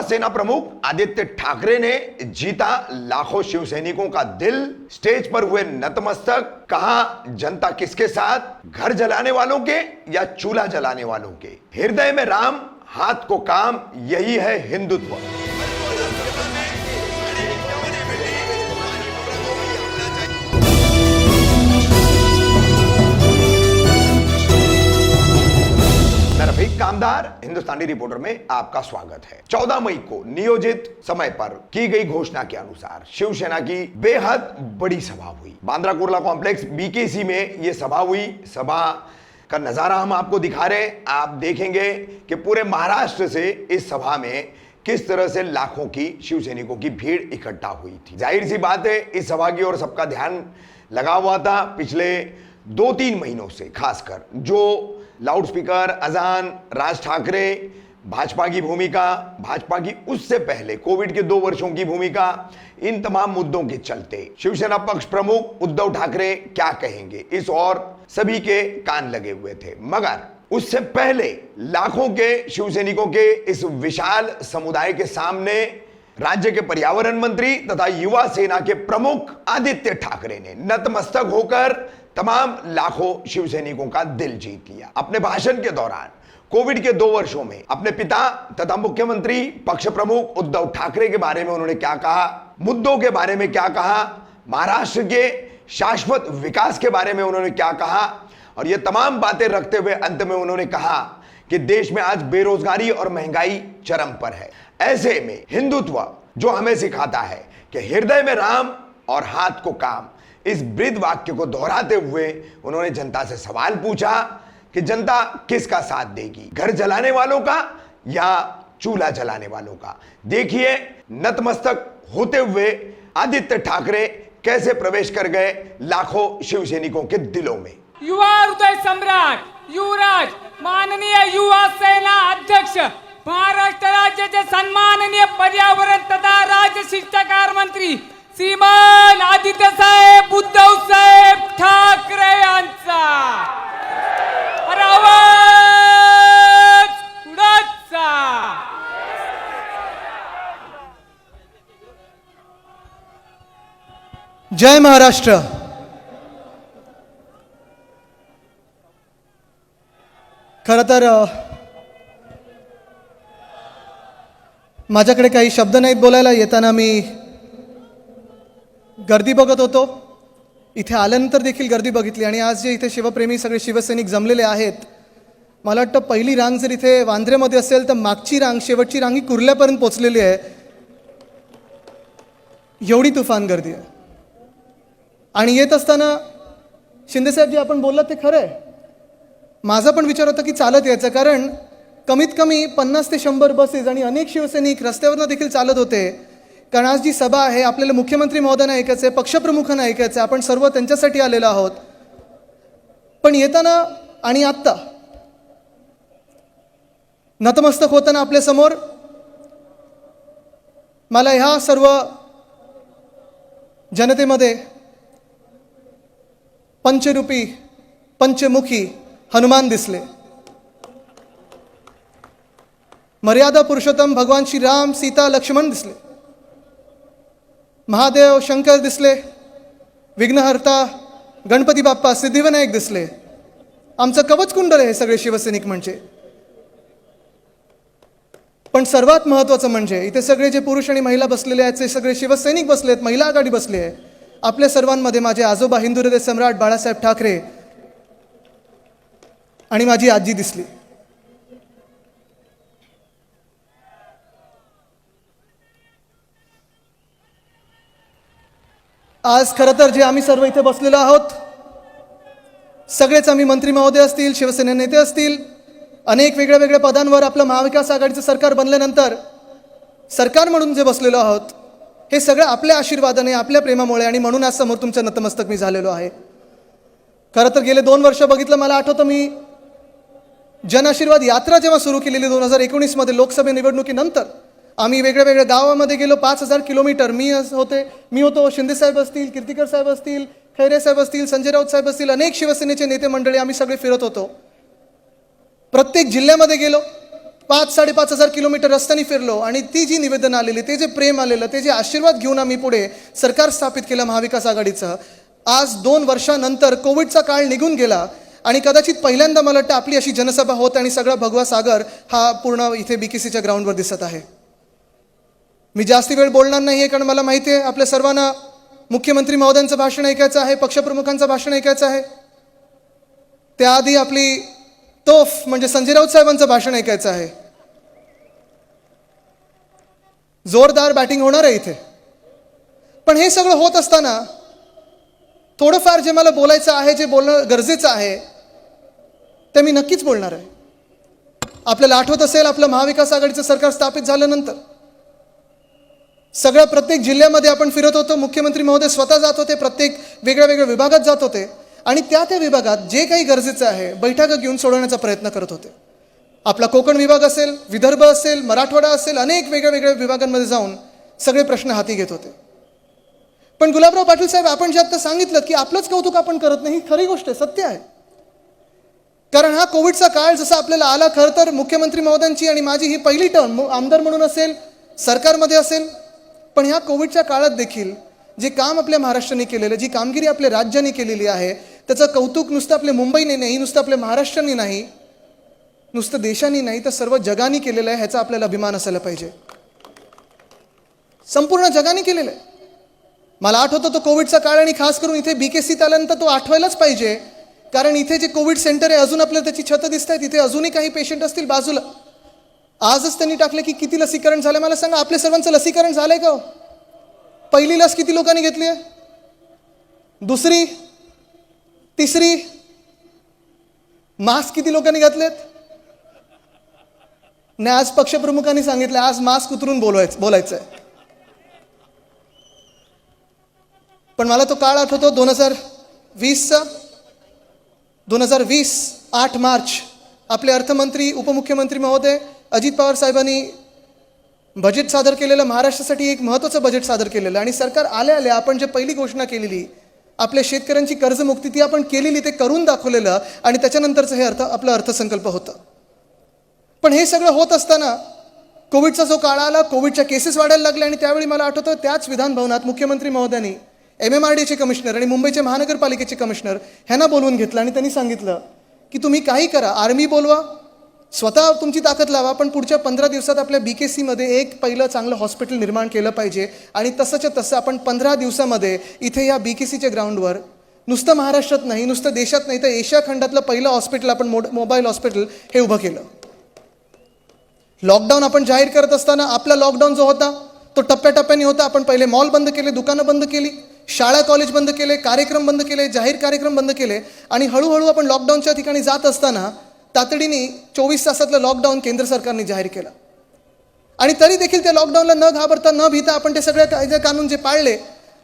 सेना प्रमुख आदित्य ठाकरे ने जीता लाखों शिवसैनिकों का दिल। स्टेज पर हुए नतमस्तक। कहा जनता किसके साथ, घर जलाने वालों के या चूल्हा जलाने वालों के। हृदय में राम, हाथ को काम, यही है हिंदुत्व। रफीक कामदार हिंदुस्तानी रिपोर्टर में आपका स्वागत है। 14 मई को नियोजित समय पर की गई घोषणा के अनुसार शिवसेना की बेहद बड़ी सभा हुई। बांद्रा कुर्ला कॉम्प्लेक्स बीकेसी में यह सभा हुई। सभा का नजारा हम आपको दिखा रहे हैं। आप देखेंगे कि पूरे महाराष्ट्र से इस सभा में किस तरह से लाखों की शिवसैनिकों की भीड़ इकट्ठा हुई थी। जाहिर सी बात है, इस सभा की ओर सबका ध्यान लगा हुआ था। पिछले 2-3 महीनों से खासकर जो लाउडस्पीकर, अजान, राज ठाकरे, भाजपा की भूमिका, भाजपा की उससे पहले कोविड के 2 वर्षों की भूमिका, इन तमाम मुद्दों के चलते शिवसेना पक्ष प्रमुख उद्धव ठाकरे क्या कहेंगे, इस और सभी के कान लगे हुए थे। मगर उससे पहले लाखों के शिवसैनिकों के इस विशाल समुदाय के सामने राज्य के पर्यावरण मंत्री तथा युवा सेना के प्रमुख आदित्य ठाकरे ने नतमस्तक होकर तमाम लाखों शिवसैनिकों का दिल जीत लिया। अपने भाषण के दौरान कोविड के 2 वर्षों में अपने पिता तथा मुख्यमंत्री पक्ष प्रमुख उद्धव ठाकरे के बारे में उन्होंने क्या कहा, मुद्दों के बारे में क्या कहा, महाराष्ट्र के शाश्वत विकास के बारे में उन्होंने क्या कहा, और ये तमाम बातें रखते हुए अंत में उन्होंने कहा कि देश में आज बेरोजगारी और महंगाई चरम पर है। ऐसे में हिंदुत्व जो हमें सिखाता है कि हृदय में राम और हाथ को काम, इस वृद्ध वाक्य को दोहराते हुए उन्होंने जनता से सवाल पूछा कि जनता किसका साथ देगी, घर जलाने वालों का या चूल्हा जलाने वालों का। देखिए नतमस्तक होते हुए आदित्य ठाकरे कैसे प्रवेश कर गए लाखों शिवसैनिकों के दिलों में। युवा हृदय सम्राट युवराज माननीय युवा सेना अध्यक्ष महाराष्ट्र राज्याचे सन्माननीय पर्यावरण तथा राज्य शिष्टाचार मंत्री श्रीमान आदित्य साहेब उद्धव साहेब ठाकरे यांचा आवाज उडाचा। जय महाराष्ट्र। खरं तर माझ्याकडे काही शब्द नाहीत बोलायला। येताना मी गर्दी बघत होतो, इथे आल्यानंतर देखील गर्दी बघितली आणि आज जे इथे शिवप्रेमी सगळे शिवसैनिक जमलेले आहेत, मला वाटतं पहिली रांग जर इथे वांद्रेमध्ये असेल तर मागची रांग, शेवटची रांग ही कुर्ल्यापर्यंत पोचलेली आहे। एवढी तुफान गर्दी आहे। आणि येत असताना शिंदेसाहेब जे आपण बोललात ते खरं आहे। माझा पण विचार होता की चालत यायचं, कारण कमीत कमी 50 ते 100 बसेस आणि अनेक शिवसैनिक रस्त्यावरनं देखील चालत होते। कारण आज जी सभा आहे आपल्याला मुख्यमंत्री महोदयांना ऐकायचं आहे, पक्षप्रमुखांना ऐकायचं आहे, आपण सर्व त्यांच्यासाठी आलेलो आहोत। पण येताना आणि आत्ता नतमस्तक होताना आपल्या समोर मला ह्या सर्व जनतेमध्ये पंचरूपी पंचमुखी हनुमान दिसले। मर्यादा पुरुषोत्तम भगवान श्री राम, सीता, लक्ष्मण दिसले। महादेव, शंकर दिसले। विघ्नहर्ता गणपती बाप्पा, सिद्धिविनायक दिसले। आमचं कवच कुंडल आहे हे सगळे शिवसैनिक म्हणजे। पण सर्वात महत्त्वाचं म्हणजे इथे सगळे जे पुरुष आणि महिला बसलेले आहेत, ते सगळे शिवसैनिक बसले आहेत, महिला आघाडी बसली आहे। आपल्या सर्वांमध्ये माझे आजोबा हिंदू हृदय सम्राट बाळासाहेब ठाकरे आणि माझी आजी दिसली। आज खरं तर जे आम्ही सर्व इथे बसलेलो आहोत, सगळेच आम्ही मंत्री महोदय असतील, शिवसेना नेते असतील, अनेक वेगळ्या वेगळ्या पदांवर आपलं महाविकास आघाडीचं सरकार बनल्यानंतर सरकार म्हणून जे बसलेलो आहोत, हे सगळं आपल्या आशीर्वादाने, आपल्या प्रेमामुळे, आणि म्हणून आज समोर तुमच्या नतमस्तक मी झालेलो आहे। खरं तर गेले 2 वर्ष बघितलं, मला आठवतं मी जनआशीर्वाद यात्रा जेव्हा सुरू केलेली 2019 मध्ये लोकसभा निवडणुकीनंतर, आम्ही वेगळ्या वेगळ्या गावामध्ये गेलो, 5000 किलोमीटर। मी होतो, शिंदे साहेब असतील, कीर्तिकर साहेब असतील, खैरे साहेब असतील, संजय राऊत साहेब असतील, अनेक शिवसेनेचे नेते मंडळी आम्ही सगळे फिरत होतो। प्रत्येक जिल्ह्यामध्ये गेलो, 5,500 किलोमीटर रस्त्याने फिरलो आणि ती जी निवेदन आलेली, ते जे प्रेम आलेलं, ते जे आशीर्वाद घेऊन आम्ही पुढे सरकार स्थापित केलं महाविकास आघाडीचं. आज 2 वर्षानंतर कोविडचा काळ निघून गेला आणि कदाचित पहिल्यांदा मला वाटतं आपली अशी जनसभा होत आणि सगळा भगवा सागर हा पूर्ण इथे BKCच्या ग्राउंडवर दिसत आहे. मी जास्ती वेळ बोलणार नाही आहे, कारण मला माहिती आहे आपल्या सर्वांना मुख्यमंत्री महोदयांचं भाषण ऐकायचं आहे, पक्षप्रमुखांचं भाषण ऐकायचं आहे. त्याआधी आपली तोफ म्हणजे संजय राऊत साहेबांचं भाषण ऐकायचं आहे. जोरदार बॅटिंग होणार आहे इथे. पण हे सगळं होत असताना थोडंफार जे मला बोलायचं आहे, जे बोलणं गरजेचं आहे, ते मी नक्कीच बोलणार आहे. आपल्याला आठवत असेल, आपलं महाविकास आघाडीचं सरकार स्थापित झाल्यानंतर सगळ्या प्रत्येक जिल्ह्यामध्ये आपण फिरत होतो. मुख्यमंत्री महोदय स्वतः जात होते, प्रत्येक वेगळ्या वेगळ्या विभागात जात होते आणि त्या विभागात जे काही गरजेचं आहे बैठका घेऊन सोडवण्याचा प्रयत्न करत होते. आपला कोकण विभाग असेल, विदर्भ असेल, मराठवाडा असेल, अनेक वेगळ्या वेगळ्या विभागांमध्ये जाऊन सगळे प्रश्न हाती घेत होते. पण गुलाबराव पाटील साहेब, आपण जे आता सांगितलं की आपलंच कौतुक आपण करत नाही, ही खरी गोष्ट आहे, सत्य आहे. कारण हा कोविडचा काळ जसा आपल्याला आला, खरं तर मुख्यमंत्री महोदयांची आणि माझी ही पहिली टर्म आमदार म्हणून असेल, सरकारमध्ये असेल, पण ह्या कोविडच्या काळात देखील जे काम आपल्या महाराष्ट्राने केलेलं, जी कामगिरी आपल्या राज्याने केलेली आहे, त्याचं कौतुक नुसतं आपल्या मुंबईने नाही, नुसतं आपल्या महाराष्ट्राने नाही, नुसतं देशाने नाही, तर सर्व जगाने केलेलं आहे. ह्याचा आपल्याला अभिमान असायला पाहिजे. संपूर्ण जगाने केलेलं आहे. मला आठवतं तो कोविडचा काळ आणि खास करून इथे BKC आल्यानंतर तो आठवायलाच पाहिजे. कारण इथे जे कोविड सेंटर आहे, अजून आपल्याला त्याची छतं दिसत आहेत. इथे अजूनही काही पेशंट असतील बाजूला. आजच त्यांनी टाकले की किती लसीकरण झालं. मला सांगा, आपल्या सर्वांचं लसीकरण झालंय का? पहिली लस किती लोकांनी घेतली आहे? दुसरी, तिसरी? मास्क किती लोकांनी घातलेत? नाही, आज पक्षप्रमुखांनी सांगितलं आज मास्क उतरून बोलायचं आहे. पण मला तो काळ आठवतो 2020चा. 2020 8 मार्च आपले अर्थमंत्री उपमुख्यमंत्री महोदय अजित पवार साहेबांनी बजेट सादर केलेलं, महाराष्ट्रासाठी एक महत्त्वाचं बजेट सादर केलेलं. आणि सरकार आल्या आपण जे पहिली घोषणा केलेली आपल्या शेतकऱ्यांची कर्जमुक्ती, ती आपण केलेली, ते करून दाखवलेलं आणि त्याच्यानंतरचं हे आपला अर्थसंकल्प होता. पण हे सगळं होत असताना कोविडचा जो काळ आला, कोविडच्या केसेस वाढायला लागल्या आणि त्यावेळी मला आठवतं त्याच विधान भवनात मुख्यमंत्री महोदयांनी MMRDAचे कमिशनर आणि मुंबईचे महानगरपालिकेचे कमिशनर ह्यांना बोलवून घेतलं आणि त्यांनी सांगितलं की तुम्ही काही करा, आर्मी बोलवा, स्वतः तुमची ताकद लावा, पण पुढच्या 15 दिवसात आपल्या BKCमध्ये एक पहिलं चांगलं हॉस्पिटल निर्माण केलं पाहिजे. आणि तसंच्या तसं आपण 15 दिवसामध्ये इथे या BKCच्या ग्राउंडवर नुसतं महाराष्ट्रात नाही, नुसतं देशात नाही, तर एशिया खंडातलं पहिलं हॉस्पिटल आपण मोबाईल हॉस्पिटल हे उभं केलं. लॉकडाऊन आपण जाहीर करत असताना आपला लॉकडाऊन जो होता तो टप्प्याटप्प्याने होता. आपण पहिले मॉल बंद केले, दुकानं बंद केली, शाळा कॉलेज बंद केले, कार्यक्रम बंद केले, जाहीर कार्यक्रम बंद केले आणि हळूहळू आपण लॉकडाऊनच्या ठिकाणी जात असताना तातडीने 24 तासातलं लॉकडाऊन केंद्र सरकारने जाहीर केलं. आणि तरी देखील त्या लॉकडाऊनला न घाबरता न भीता आपण ते सगळे कायदे कानून जे पाळले,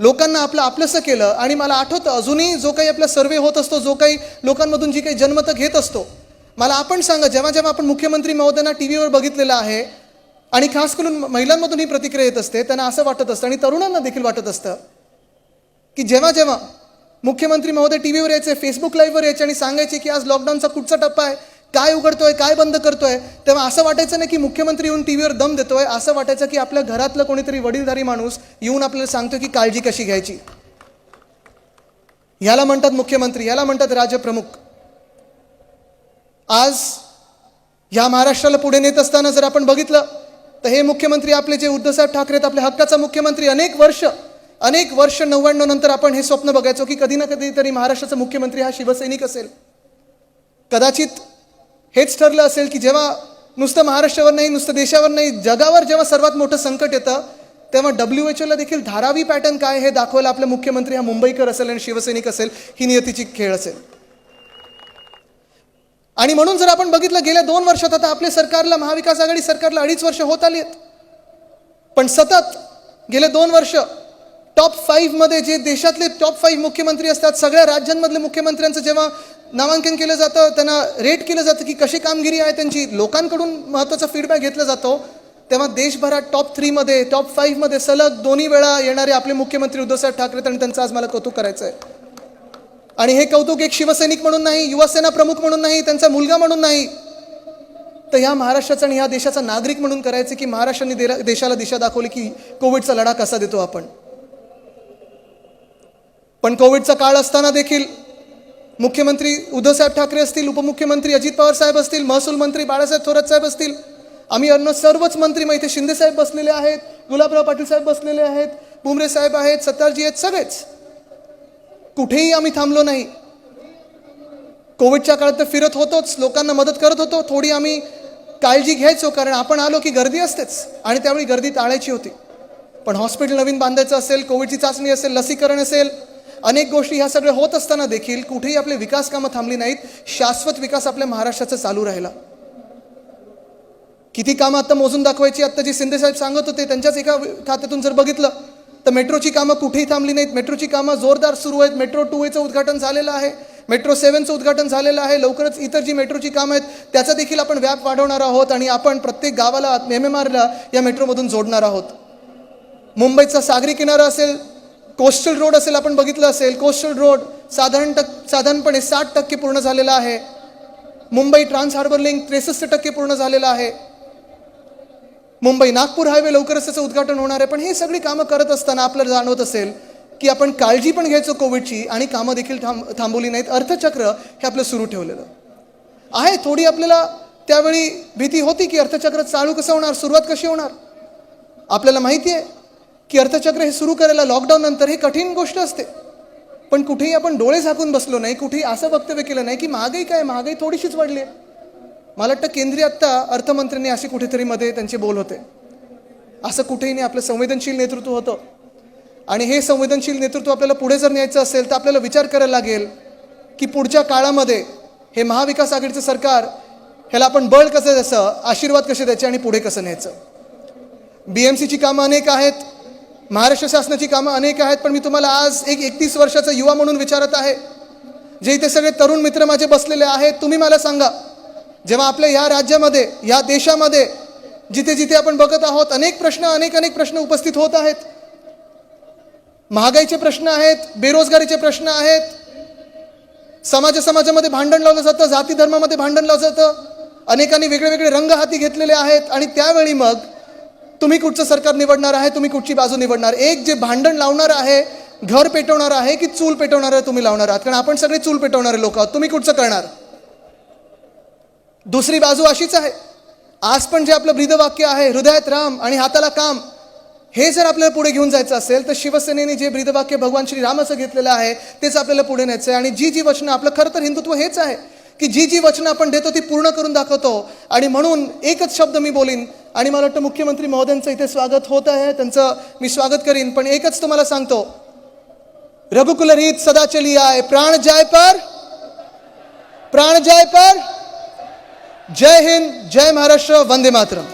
लोकांना आपलंसं केलं. आणि मला आठवतं अजूनही जो काही आपला सर्वे होत असतो, जो काही लोकांमधून जी काही जनमतं घेत असतो, मला आपण सांगा, जेव्हा जेव्हा आपण मुख्यमंत्री महोदयांना TV वर बघितलेलं आहे आणि खास करून महिलांमधून ही प्रतिक्रिया येत असते, त्यांना असं वाटत असतं आणि तरुणांना देखील वाटत असतं की जेव्हा जेव्हा मुख्यमंत्री महोदय TV वर यायचे, फेसबुक लाईव्हवर यायचे आणि सांगायचे की आज लॉकडाऊनचा कुठचा टप्पा आहे, काय उघडतोय, काय बंद करतोय, तेव्हा असं वाटायचं नाही की मुख्यमंत्री येऊन TV वर दम देतोय. असं वाटायचं की आपल्या घरातलं कोणीतरी वडीलधारी माणूस येऊन आपल्याला सांगतो की काळजी कशी घ्यायची. ह्याला म्हणतात मुख्यमंत्री, ह्याला म्हणतात राज्यप्रमुख. आज ह्या महाराष्ट्राला पुढे नेत असताना जर आपण बघितलं तर हे मुख्यमंत्री आपले जे उद्धवसाहेब ठाकरे आहेत, आपल्या हक्काचा मुख्यमंत्री, अनेक वर्ष 99 नंतर आपण हे स्वप्न बघायचो की कधी ना कधी तरी महाराष्ट्राचा मुख्यमंत्री हा शिवसैनिक असेल. कदाचित हेच ठरलं असेल की जेव्हा नुसतं महाराष्ट्रावर नाही, नुसतं देशावर नाही, जगावर जेव्हा सर्वात मोठं संकट येतं, तेव्हा WHOला देखील धारावी पॅटर्न काय हे दाखवायला आपला मुख्यमंत्री हा मुंबईकर असेल आणि शिवसैनिक असेल, ही नियतीची खेळ असेल. आणि म्हणून जर आपण बघितलं गेल्या 2 वर्षात, आता आपल्या सरकारला, महाविकास आघाडी सरकारला 2.5 वर्ष होत आली आहेत, पण सतत गेले 2 वर्ष टॉप 5 मध्ये जे देशातले टॉप 5 मुख्यमंत्री असतात, सगळ्या राज्यांमधले मुख्यमंत्र्यांचं जेव्हा नामांकन केलं जातं, त्यांना रेट केलं जातं की कशी कामगिरी आहे त्यांची, लोकांकडून महत्त्वाचा फीडबॅक घेतला जातो, तेव्हा देशभरात टॉप 3 मध्ये, टॉप 5 मध्ये सलग 2 वेळा येणारे आपले मुख्यमंत्री उद्धवसाहेब ठाकरे, आणि त्यांचं आज मला कौतुक करायचं आहे. आणि हे कौतुक एक शिवसैनिक म्हणून नाही, युवासेना प्रमुख म्हणून नाही, त्यांचा मुलगा म्हणून नाही, तर ह्या महाराष्ट्राचा आणि ह्या देशाचा नागरिक म्हणून करायचे की महाराष्ट्राने देशाला दिशा दाखवली की कोविडचा लढा कसा देतो आपण. पण कोविडचा काळ असताना देखील मुख्यमंत्री उद्धवसाहेब ठाकरे असतील, उपमुख्यमंत्री अजित पवार साहेब असतील, महसूल मंत्री बाळासाहेब थोरात साहेब असतील, आम्ही अन्य सर्वच मंत्री, मग इथे शिंदे साहेब बसलेले आहेत, गुलाबराव पाटील साहेब बसलेले आहेत, बुमरे साहेब आहेत, सत्तारजी आहेत, सगळेच कुठेही आम्ही थांबलो नाही. कोविडच्या काळात तर फिरत होतोच, लोकांना मदत करत होतो, थोडी आम्ही काळजी घ्यायचो कारण आपण आलो की गर्दी असतेच आणि त्यावेळी गर्दी टाळायची होती. पण हॉस्पिटल नवीन बांधायचं असेल, कोविडची चाचणी असेल, लसीकरण असेल, अनेक गोष्टी ह्या सगळ्या होत असताना देखील कुठेही आपले विकास कामं थांबली नाहीत. शाश्वत विकास आपल्या महाराष्ट्राचा चालू राहिला. किती कामं आता मोजून दाखवायची, आत्ता जी शिंदे साहेब सांगत होते त्यांच्याच एका खात्यातून जर बघितलं तर मेट्रोची कामं कुठेही थांबली नाहीत. मेट्रोची कामं जोरदार सुरू आहेत. मेट्रो 2A उद्घाटन झालेलं आहे, मेट्रो 7चं उद्घाटन झालेलं आहे. लवकरच इतर जी मेट्रोची कामं आहेत त्याचा देखील आपण व्याप वाढवणार आहोत आणि आपण प्रत्येक गावाला MMRला या मेट्रोमधून जोडणार आहोत. मुंबईचा सागरी किनारा असेल, कोस्टल रोड असेल, आपण बघितलं असेल कोस्टल रोड साधारणपणे 60% पूर्ण झालेला आहे. मुंबई ट्रान्स हार्बर लिंक 63% पूर्ण झालेला आहे. मुंबई नागपूर हायवे लवकरच त्याचं उद्घाटन होणार आहे. पण हे सगळी कामं करत असताना आपल्याला जाणवत असेल की आपण काळजी पण घ्यायचो कोविडची आणि कामं देखील थांबवली नाहीत. अर्थचक्र हे आपलं सुरू ठेवलेलं आहे. थोडी आपल्याला त्यावेळी भीती होती की अर्थचक्र चालू कसं होणार, सुरुवात कशी होणार. आपल्याला माहिती आहे की अर्थचक्र हे सुरू करायला लॉकडाऊन नंतर हे कठीण गोष्ट असते. पण कुठेही आपण डोळे झाकून बसलो नाही, कुठेही असं वक्तव्य केलं नाही की महागाई काय, महागाई थोडीशीच वाढली आहे. मला वाटतं केंद्रीय आत्ता अर्थमंत्र्यांनी असे कुठेतरी मध्ये त्यांचे बोल होते. असं कुठेही नाही. आपलं संवेदनशील नेतृत्व होतं आणि हे संवेदनशील नेतृत्व आपल्याला पुढे जर न्यायचं असेल तर आपल्याला विचार करायला लागेल की पुढच्या काळामध्ये हे महाविकास आघाडीचं सरकार ह्याला आपण बळ कसं द्यायचं, आशीर्वाद कसे द्यायचे आणि पुढे कसं न्यायचं. BMCची कामं अनेक आहेत, महाराष्ट्र शासनाची कामं अनेक आहेत. पण मी तुम्हाला आज एक 31 वर्षाचा युवा म्हणून विचारत आहे, जे इथे सगळे तरुण मित्र माझे बसलेले आहेत. तुम्ही मला सांगा, जेव्हा आपल्या ह्या राज्यामध्ये, ह्या देशामध्ये जिथे जिथे आपण बघत आहोत अनेक प्रश्न उपस्थित होत आहेत. महागाईचे प्रश्न आहेत, बेरोजगारीचे प्रश्न आहेत, समाजामध्ये भांडण लावलं जातं, जाती धर्मामध्ये भांडण लावलं जातं, अनेकांनी वेगळे रंग हाती घेतलेले आहेत. आणि त्यावेळी मग तुम्ही कुठचं सरकार निवडणार आहे, तुम्ही कुठची बाजू निवडणार. एक जे भांडण लावणार आहे, घर पेटवणार आहे की चूल पेटवणार आहे तुम्ही लावणार आहात, कारण आपण सगळे चूल पेटवणारे लोक आहोत. तुम्ही कुठचं करणार. दुसरी बाजू अशीच आहे. आज पण जे आपलं ब्रीदवाक्य आहे, हृदयात राम आणि हाताला काम, हे जर आपल्याला पुढे घेऊन जायचं असेल तर शिवसेनेने जे ब्रीदवाक्य भगवान श्रीरामाचं घेतलेलं आहे तेच आपल्याला पुढे न्यायचं आहे. आणि जी वचनं, आपलं खरं तर हिंदुत्व हेच आहे की जी वचनं आपण देतो ती पूर्ण करून दाखवतो. आणि म्हणून एकच शब्द मी बोलीन आणि मला वाटतं मुख्यमंत्री महोदयांचं इथे स्वागत होत आहे, त्यांचं मी स्वागत करीन. पण एकच तुम्हाला सांगतो, रघुकुल रीत सदा चली आए, प्राण जाए पर. जय हिंद, जय महाराष्ट्र, वंदे मातरम.